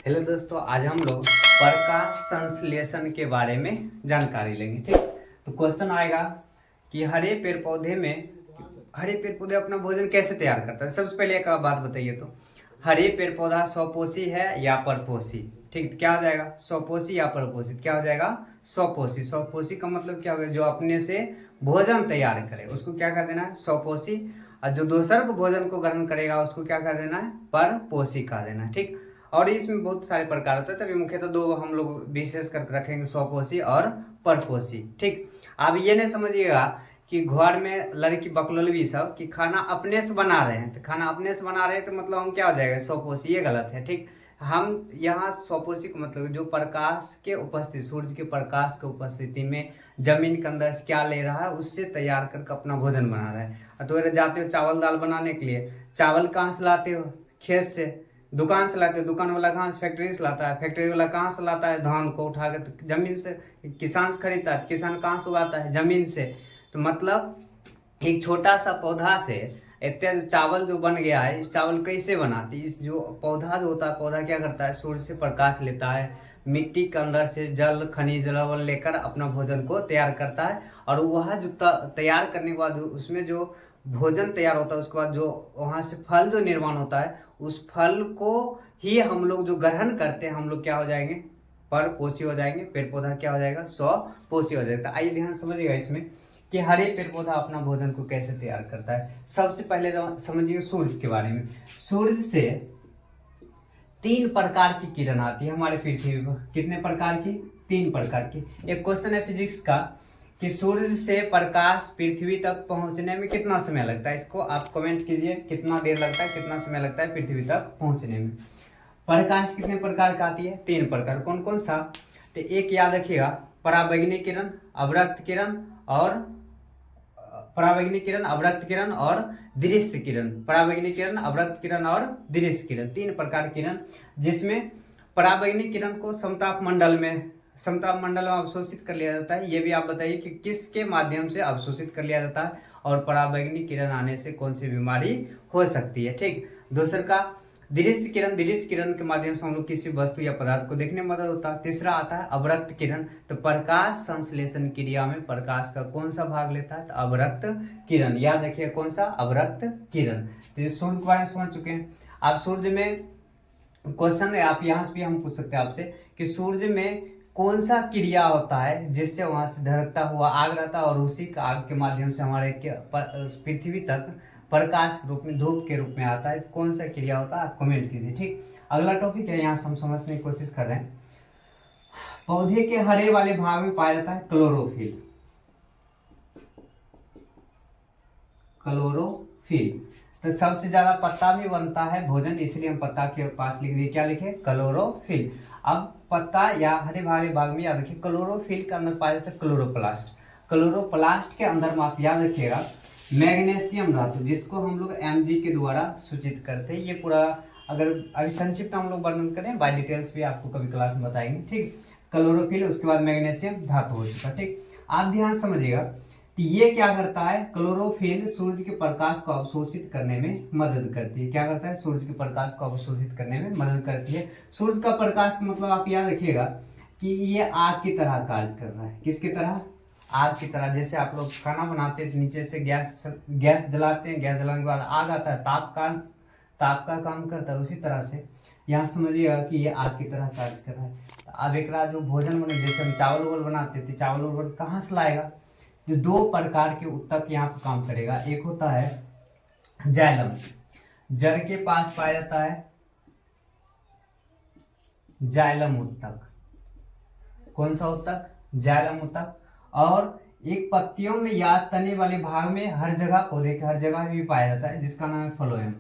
Hello दोस्तों, आज हम लोग प्रकाश संश्लेषण के बारे में जानकारी लेंगे। ठीक, तो क्वेश्चन आएगा कि हरे पेड़ पौधे अपना भोजन कैसे तैयार करता है। सबसे पहले एक बात बताइए, तो हरे पेड़ पौधा स्वपोषी है या परपोषी। ठीक, तो क्या हो जाएगा, स्वपोषी या परपोषित। क्या हो जाएगा, स्वपोषी। स्वपोषी का मतलब क्या होगा, जो अपने से भोजन तैयार करे उसको क्या कर देना है, स्वपोषी। और जो दूसर को भोजन को ग्रहण करेगा उसको क्या कर देना है, परपोषी कहा देना है। ठीक, और इसमें बहुत सारे प्रकार होते हैं, तभी मुख्यतः दो हम लोग विशेष करके रखेंगे, स्वपोषी और परपोषी। ठीक, आप ये नहीं समझिएगा कि घर में लड़की बकलोलवी सब कि खाना अपने से बना रहे हैं, तो खाना अपने से बना रहे हैं तो मतलब हम क्या हो जाएगा, स्वपोषी। ये गलत है। ठीक, हम यहाँ स्वपोषी को मतलब जो प्रकाश के उपस्थिति, सूर्य के प्रकाश के उपस्थिति में जमीन के अंदर से क्या ले रहा है, उससे तैयार करके अपना भोजन बना रहा है। तो जाते हो चावल दाल बनाने के लिए, चावल कहाँ से लाते हो, खेत से, दुकान से लाते हो, दुकान वाला कहाँ से, फैक्ट्री से लाता है, फैक्ट्री वाला कहाँ से लाता है, धान को उठा के तो जमीन से, किसान से खरीदता है, किसान कहाँ से उगाता है, जमीन से। तो मतलब एक छोटा सा पौधा से इतने चावल जो बन गया है, इस चावल कैसे बनाती है, इस जो पौधा जो होता है, पौधा क्या करता है, सूर्य से प्रकाश लेता है, मिट्टी के अंदर से जल खनिज लवण लेकर अपना भोजन को तैयार करता है। और वह जो तैयार करने के बाद उसमें जो भोजन तैयार होता है, उसके बाद जो वहाँ से फल जो निर्माण होता है, उस फल को ही हम लोग जो ग्रहण करते हैं, हम लोग क्या हो जाएंगे, परपोषी हो जाएंगे। पेड़ पौधा क्या हो जाएगा, स्वपोषी हो जाएगा। तो आइए ध्यान समझिएगा इसमें कि हर एक पेड़ पौधा अपना भोजन को कैसे तैयार करता है। सबसे पहले समझिए सूर्य के बारे में। सूर्य से 3 प्रकार की किरण आती है हमारे पृथ्वी पर। कितने प्रकार की, 3 प्रकार की। एक क्वेश्चन है फिजिक्स का कि सूर्य से प्रकाश पृथ्वी तक पहुंचने में कितना समय लगता है। इसको आप कमेंट कीजिए, कितना देर लगता है, कितना समय लगता है पृथ्वी तक पहुंचने में। प्रकाश कितने प्रकार का आती है, 3 प्रकार। कौन कौन सा, तो एक याद रखिएगा, पराबैंगनी किरण, अवरक्त किरण और पराबैंगनी किरण, अवरक्त किरण और दृश्य किरण। पराबैंगनी किरण, अवरक्त किरण और दृश्य किरण, 3 प्रकार की किरण। जिसमें पराबैंगनी किरण को समताप मंडल में अवशोषित कर लिया जाता है। ये भी आप बताइए कि किसके माध्यम से अवशोषित कर लिया जाता है, और पराबैंगनी किरण आने से कौन सी बीमारी हो सकती है। ठीक, दूसरा का दृश्य किरण के माध्यम से हम लोग किसी वस्तु या पदार्थ को देखने में मदद होता है। तीसरा आता है अवरक्त किरण, तो प्रकाश संश्लेषण क्रिया में प्रकाश का कौन सा भाग लेता है, तो अवरक्त किरण। याद रखिए कौन सा, अवरक्त किरण। तो सूर्य के बारे में समझ चुके हैं। आप सूर्य में क्वेश्चन है, आप यहाँ से भी हम पूछ सकते हैं आपसे कि सूर्य में कौन सा क्रिया होता है जिससे वहां से धड़कता हुआ आग रहता है, और उसी का आग के माध्यम से हमारे पृथ्वी तक प्रकाश के रूप में, धूप के रूप में आता है। कौन सा क्रिया होता है, आप कमेंट कीजिए। ठीक, अगला टॉपिक है, यहाँ से हम समझने की कोशिश कर रहे हैं। पौधे के हरे वाले भाग में पाया जाता है क्लोरोफिल। क्लोरोफिल, तो सबसे ज्यादा पत्ता भी बनता है भोजन, इसलिए हम पत्ता के पास लिख दिए, क्या लिखे, क्लोरोफिल। अब पत्ता या हरे वाले भाग में याद रखिए, क्लोरोफिल के अंदर पाया जाता है क्लोरोप्लास्ट। क्लोरोप्लास्ट के अंदर में आप याद रखिएगा मैग्नीशियम धातु, जिसको हम लोग Mg के द्वारा सूचित करते हैं। ये पूरा अगर अभी संक्षिप्त हम लोग वर्णन करें, बाय डिटेल्स भी आपको कभी क्लास में बताएंगे। ठीक, क्लोरोफिल, उसके बाद मैग्नीशियम धातु हो चुका। ठीक, आप ध्यान समझिएगा कि ये क्या करता है, क्लोरोफिल सूर्य के प्रकाश को अवशोषित करने में मदद करती है। क्या करता है, सूर्य के प्रकाश को अवशोषित करने में मदद करती है। सूर्य का प्रकाश मतलब आप याद रखिएगा कि ये आग की तरह कार्य कर रहा है। किसकी तरह, आग की तरह। जैसे आप लोग खाना बनाते हैं, नीचे से गैस जलाते हैं, गैस जलाने के बाद आग आता है, ताप का काम करता है। उसी तरह से यहाँ समझिएगा कि ये आग की तरह कार्य कर रहा है। अब एक जो भोजन बने, जैसे हम चावल उवल बनाते थे, चावल उवल कहाँ से लाएगा, जो 2 प्रकार के उत्तक यहाँ पर काम करेगा। एक होता है जाइलम, जड़ के पास पाया जाता है जाइलम उत्तक। कौन सा उत्तक, जाइलम उत्तक। और एक पत्तियों में या तने वाले भाग में हर जगह, पौधे के हर जगह भी पाया जाता है, जिसका नाम है फ्लोएम।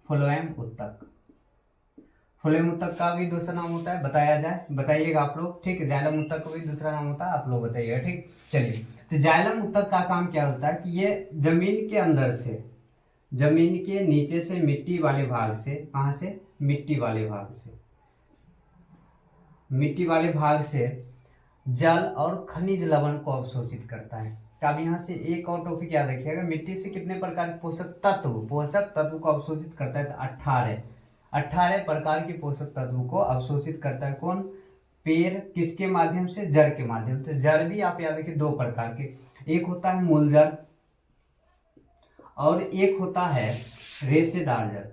फ्लोएम उत्तक। फ्लोएम उत्तक का भी दूसरा नाम होता है, बताया जाए, बताइएगा आप लोग। ठीक है, जाइलम उत्तक का भी दूसरा नाम होता है, आप लोग बताइएगा। ठीक, चलिए, तो जाइलम उत्तक का काम क्या होता है कि ये जमीन के अंदर से, जमीन के नीचे से मिट्टी वाले भाग से, कहां से, मिट्टी वाले भाग से जल और खनिज लवण को अवशोषित करता है। तो अब यहाँ से एक और टॉपिक याद रखिएगा, मिट्टी से कितने प्रकार के पोषक तत्व को अवशोषित करता है, तो 18 प्रकार के पोषक तत्व को अवशोषित करता है कौन, पेड़, किसके माध्यम से, जड़ के माध्यम से। जड़ भी आप याद रखिए 2 प्रकार के, एक होता है मूल जड़ और एक होता है रेशेदार जड़।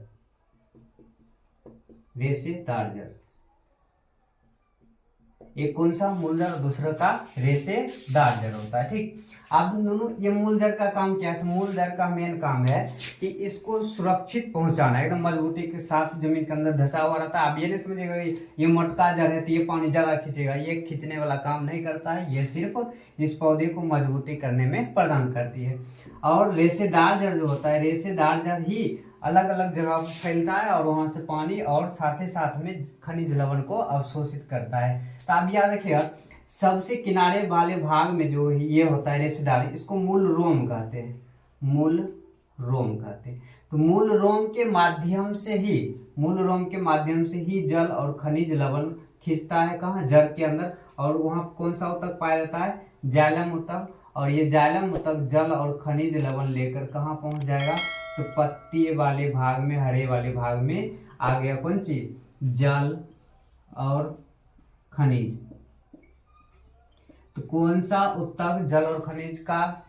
एक कौन सा, मूल जड़, दूसरा का रेशेदार जड़ होता है। ठीक, अब दोनों, ये मूल जड़ का काम क्या है, तो मूल जड़ का मेन काम है कि इसको सुरक्षित पहुंचाना, एकदम मजबूती के साथ जमीन के अंदर धंसा हुआ रहता है। आप ये नहीं समझेगा ये मोटका जड़ है तो ये पानी ज्यादा खींचेगा, ये खींचने वाला काम नहीं करता है, ये सिर्फ इस पौधे को मजबूती करने में प्रदान करती है। और रेशेदार जड़ जो होता है, रेशेदार जड़ ही अलग अलग जगह पर फैलता है और वहां से पानी और साथ ही साथ में खनिज लवण को अवशोषित करता है। तो आप याद रखिएगा, सबसे किनारे वाले भाग में जो ये होता है रेशेदार, इसको मूल रोम कहते हैं, मूल रोम कहते हैं। तो मूल रोम के माध्यम से ही जल और खनिज लवण खींचता है, कहाँ, जड़ के अंदर। और वहाँ कौन सा ऊतक पाया जाता है, जाइलम ऊतक। और ये जाइलम ऊतक जल और खनिज लवण लेकर कहाँ पहुंच जाएगा, तो पत्ती वाले भाग में, हरे वाले भाग में आ गया कौन चीज, जल और खनिज। तो कौन सा ऊतक जल और खनिज का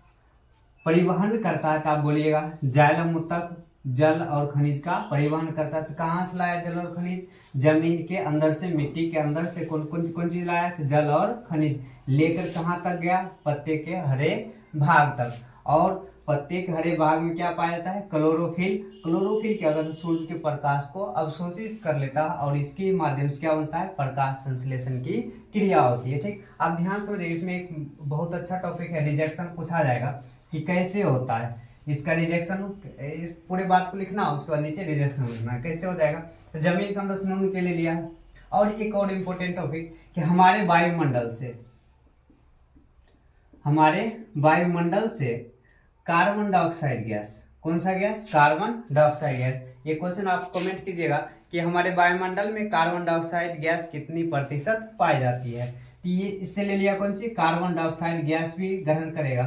परिवहन करता है, तो आप बोलिएगा जाइलम ऊतक जल और खनिज का परिवहन करता है। तो कहाँ से लाया जल और खनिज, जमीन के अंदर से, मिट्टी के अंदर से कौन चीज लाया, तो जल और खनिज लेकर कहाँ तक गया, पत्ते के हरे भाग तक। और पत्ते के हरे भाग में क्या पाया जाता है, क्लोरोफिल। क्लोरोफिल क्या होता है, तो सूरज के प्रकाश को अवशोषित कर लेता है और इसके माध्यम से क्या बनता है, प्रकाश संश्लेषण की क्रिया होती है। ठीक, आप ध्यान से समझिए, इसमें एक बहुत अच्छा टॉपिक है, रिजेक्शन पूछा जाएगा कि कैसे होता है इसका रिजेक्शन। पूरे बात को लिखना, उसके बाद नीचे रिजेक्शन लिखना, कैसे हो जाएगा। तो जमीन के अंदर सुनने के लिए लिया है। और एक और इम्पोर्टेंट टॉपिक कि हमारे वायुमंडल से कार्बन डाइऑक्साइड गैस, कौन सा गैस, कार्बन डाइऑक्साइड गैस। ये क्वेश्चन आप कमेंट कीजिएगा कि हमारे वायुमंडल में कार्बन डाइऑक्साइड गैस कितनी प्रतिशत पाई जाती है। तो ये इससे ले लिया कौन सी, कार्बन डाइऑक्साइड गैस भी ग्रहण करेगा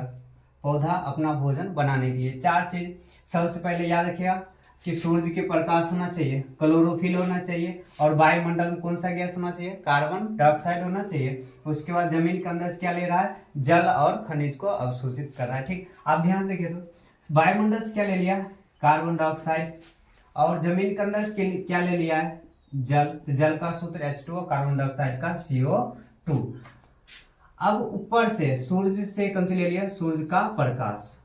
पौधा अपना भोजन बनाने के लिए। 4 चीज सबसे पहले याद रखिएगा कि सूर्य के प्रकाश होना चाहिए, क्लोरोफिल होना चाहिए, और वायुमंडल में कौन सा गैस होना चाहिए, कार्बन डाइऑक्साइड होना चाहिए। उसके बाद जमीन के अंदर से क्या ले रहा है, जल और खनिज को अवशोषित कर रहा है। ठीक, आप ध्यान देखिए, तो वायुमंडल से क्या ले लिया, कार्बन डाइऑक्साइड, और जमीन के अंदर से क्या ले लिया है, जल। तो जल का सूत्र H2O, कार्बन डाइऑक्साइड का CO2। अब ऊपर से सूर्य से कौन सी ले लिया, सूर्य का प्रकाश,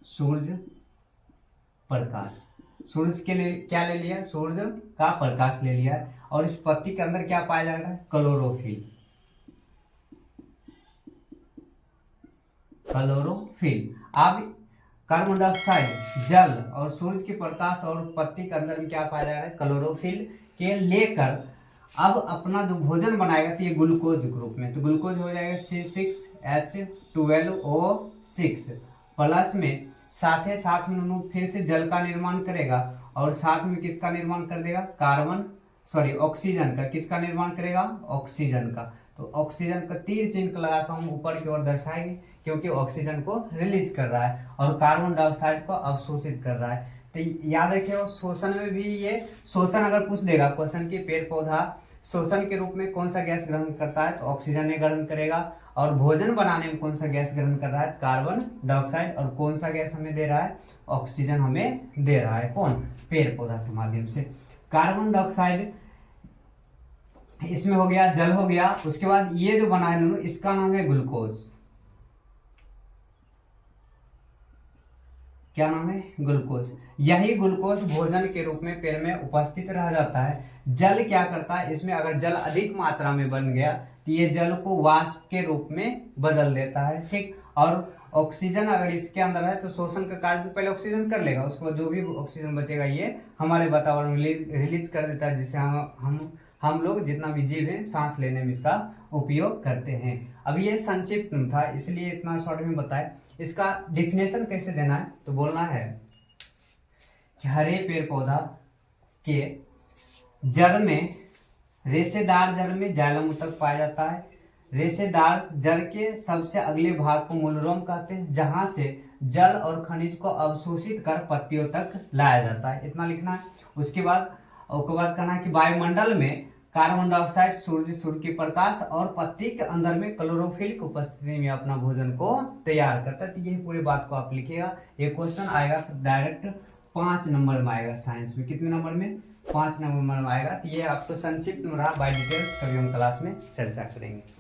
सूर्य के लिए क्या ले लिया, सूर्य का प्रकाश ले लिया। और इस पत्ती के अंदर क्या पाया जाएगा, क्लोरोफिल। अब कार्बन डाइऑक्साइड, जल और सूर्य के प्रकाश और पत्ती के अंदर में क्या पाया जाएगा, क्लोरोफिल के लेकर अब अपना जो भोजन बनाएगा, तो ये ग्लूकोज ग्रुप में, तो ग्लूकोज हो जाएगा C6H12O6 प्लस में, साथ ही साथ में फिर से जल का निर्माण करेगा और साथ में किसका निर्माण कर देगा, ऑक्सीजन का। किसका निर्माण करेगा, ऑक्सीजन का। तो ऑक्सीजन का तीर चिन्ह लगाकर हम ऊपर की ओर दर्शाएंगे, क्योंकि ऑक्सीजन को रिलीज कर रहा है और कार्बन डाइऑक्साइड को अवशोषित कर रहा है। तो याद रखिए, शोषण में भी ये शोषण अगर पूछ देगा क्वेश्चन की, पेड़ पौधा शोषण के रूप में कौन सा गैस ग्रहण करता है, तो ऑक्सीजन ग्रहण करेगा। और भोजन बनाने में कौन सा गैस ग्रहण कर रहा है, कार्बन डाइऑक्साइड। और कौन सा गैस हमें दे रहा है, ऑक्सीजन हमें दे रहा है, कौन, पेड़ पौधा के माध्यम से। कार्बन डाइऑक्साइड इसमें हो गया, जल हो गया। उसके बाद ये जो बना है इसका नाम है ग्लूकोज। क्या नाम है, ग्लूकोज। यही ग्लूकोज भोजन के रूप में पेड़ में उपस्थित रह जाता है। जल क्या करता है, इसमें अगर जल अधिक मात्रा में बन गया तो ये जल को वाष्प के रूप में बदल देता है। ठीक, और ऑक्सीजन अगर इसके अंदर है तो शोषण का कार्य तो पहले ऑक्सीजन कर लेगा, उसके बाद जो भी ऑक्सीजन बचेगा ये हमारे वातावरण में रिलीज कर देता है, जिससे हम लोग जितना भी जीव हैं सांस लेने में इसका उपयोग करते हैं। अब ये संक्षिप्त था, इसलिए इतना शॉर्ट में बताया। इसका डिफिनेशन कैसे देना है, तो बोलना है कि हरे पेड़ पौधा के जड़ में, रेशेदार जड़ में जाइलम ऊतक पाया जाता है। रेशेदार जड़ के सबसे अगले भाग को मूलरोम कहते हैं, जहां से जल और खनिज को अवशोषित कर पत्तियों तक लाया जाता है। इतना लिखना है। उसके बाद कहना है कि वायुमंडल में कार्बन डाइऑक्साइड, सूर्य की प्रकाश और पत्ती के अंदर में क्लोरोफिल की उपस्थिति में अपना भोजन को तैयार करता है। तो यही पूरी बात को आप लिखिएगा। ये क्वेश्चन आएगा तो डायरेक्ट 5 नंबर में आएगा साइंस में। कितने नंबर में? 5 नंबर में आएगा। तो ये आपको संक्षिप्त में रहा, बाय डिटेल्स कभी हम क्लास में चर्चा करेंगे।